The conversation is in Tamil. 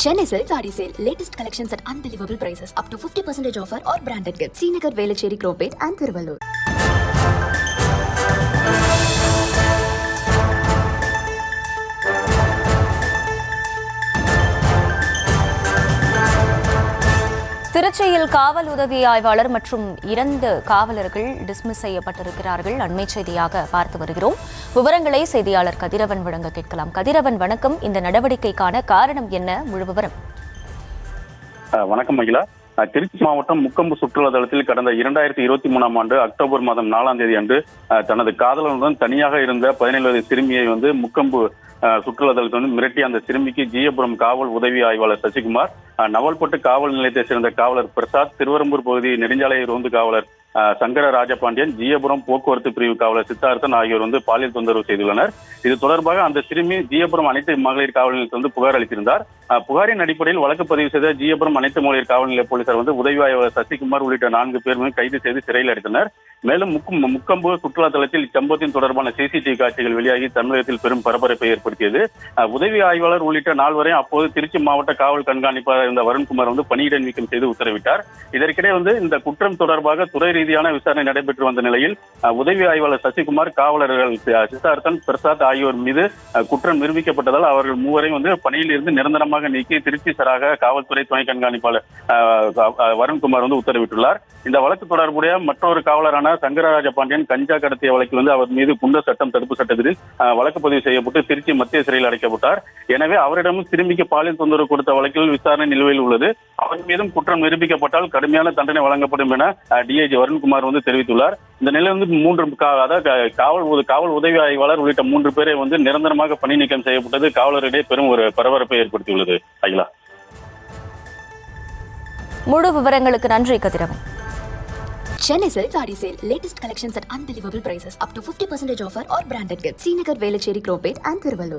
Chennai Silk Saree Sale. Latest collections at unbelievable prices. Up to 50% offer or branded gifts. Srinagar, Velachery, Cropate and Thiruvallur. திருச்சியில் காவல் உதவி ஆய்வாளர் மற்றும் 2 காவலர்கள் டிஸ்மிஸ் செய்யப்பட்டிருக்கிறார்கள். அண்மை செய்தியாக பார்த்து வருகிறோம். விவரங்களை செய்தியாளர் கதிரவன் வழங்க கேட்கலாம். கதிரவன், வணக்கம். இந்த நடவடிக்கைக்கான காரணம் என்ன? முழு விவரம். வணக்கம் மகிழா. திருச்சி மாவட்டம் முக்கொம்பு சுற்றுலா தளத்தில் கடந்த 2023ஆம் ஆண்டு அக்டோபர் மாதம் 4ஆம் தேதி அன்று தனது காதலனுடன் தனியாக இருந்த 17 வயது சிறுமியை முக்கொம்பு சுற்றுலா தளத்தில் மிரட்டி அந்த சிறுமிக்கு ஜீயபுரம் காவல் உதவி ஆய்வாளர் சசிகுமார், நவல்பட்டு காவல் நிலையத்தை சேர்ந்த காவலர் பிரசாத், திருவரம்பூர் பகுதி நெடுஞ்சாலை ரோந்து காவலர் சங்கர ராஜபாண்டியன், ஜீயபுரம் போக்குவரத்து பிரிவு காவலர் சித்தார்த்தன் ஆகியோர் பாலியல் தொந்தரவு செய்துள்ளனர். இது தொடர்பாக அந்த சிறுமி ஜீயபுரம் அனைத்து மகளிர் காவல் நிலையத்தில் புகார் அளித்திருந்தார். புகாரின் அடிப்படையில் வழக்கு பதிவு செய்த ஜீயபுரம் அனைத்து மகளிர் காவல் நிலைய போலீசார் உதவி ஆய்வாளர் சசிகுமார் உள்ளிட்ட 4 பேர் கைது செய்து சிறையில் அடைத்தனர். மேலும் முக்கொம்பு சுற்றுலா தளத்தில் இச்சம்பவத்தின் தொடர்பான சிசிடிவி காட்சிகள் வெளியாகி தமிழகத்தில் பெரும் பரபரப்பை ஏற்படுத்தியது. உதவி ஆய்வாளர் உள்ளிட்ட 4 வரையும் அப்போது திருச்சி மாவட்ட காவல் கண்காணிப்பாளர் இருந்த வருண்குமார் பணியிட நீக்கம் செய்து உத்தரவிட்டார். இதற்கிடையே இந்த குற்றம் தொடர்பாக துறை ரீதியான விசாரணை நடைபெற்று வந்த நிலையில் உதவி ஆய்வாளர் சசிகுமார், காவலர்கள் சித்தார்த்தன், பிரசாத் ஆகியோர் மீது குற்றம் நிரூபிக்கப்பட்டதால் அவர்கள் 3 வரையும் பணியில் இருந்து நிரந்தரமாக நீக்கி திருச்சி சராக காவல்துறை துணை கண்காணிப்பாளர் வருண்குமார் உத்தரவிட்டுள்ளார். இந்த வழக்கு தொடர்புடைய மற்றொரு காவலரான சங்கரராஜ பாண்டியன் கஞ்சா கடத்திய வழக்கில் அவர் மீது குண்டர் சட்டம் தடுப்பு சட்டத்தில் வழக்கு பதிவு செய்யப்பட்டு திருச்சி மத்திய சிறையில் அடைக்கப்பட்டார். எனவே அவரிடமும் சிறுமிக்கு பாலியல் தொந்தரவு கொடுத்த வழக்கில் விசாரணை நிலுவையில் உள்ளது. அவர் மீதும் குற்றம் நிரூபிக்கப்பட்டால் கடுமையான தண்டனை வழங்கப்படும் என டிஐஜி வருண்குமார் தெரிவித்துள்ளார். இந்த நிலையில் காவல் உதவி ஆய்வாளர் உள்ளிட்ட 3 பேரை நிரந்தரமாக பணி நீக்கம் செய்யப்பட்டது காவலரிடையே பெரும் ஒரு பரபரப்பை ஏற்படுத்தியுள்ளது. அகிலா, முழு விவரங்களுக்கு நன்றி கதிரவன். Chennai Silk Saree Sale. Latest collections at unbelievable prices. Up to 50% offer or branded gifts. Srinagar, Velachery, Cropate and Thiruvallur.